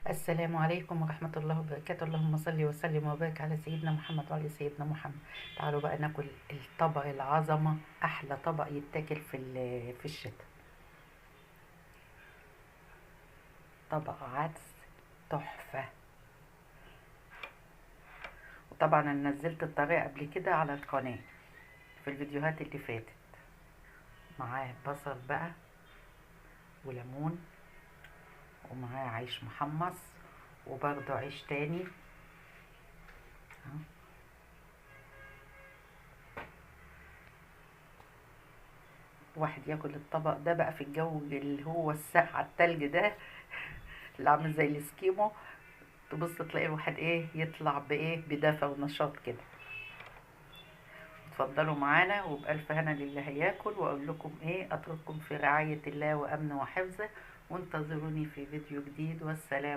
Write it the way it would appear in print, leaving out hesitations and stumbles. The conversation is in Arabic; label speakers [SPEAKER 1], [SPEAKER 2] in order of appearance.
[SPEAKER 1] السلام عليكم ورحمة الله وبركاته. اللهم صل وسلم وبارك على سيدنا محمد وعلى سيدنا محمد. تعالوا بقى ناكل الطبق العظمة، أحلى طبق يتاكل في الشتاء. طبق عدس تحفة. وطبعا أنا نزلت الطريقة قبل كده على القناة في الفيديوهات اللي فاتت. معاه بصل بقى وليمون، ومعاه عيش محمص، وبرضه عيش تاني. واحد ياكل الطبق ده بقى في الجو اللي هو الساقع التلج ده اللي عامل زي الاسكيمو. تبص تلاقي الواحد يطلع بدفى ونشاط كده. اتفضلوا معانا وبألف هنا للي هياكل، واقول لكم اترككم في رعاية الله وامنه وحفظه، وانتظروني في فيديو جديد، والسلام.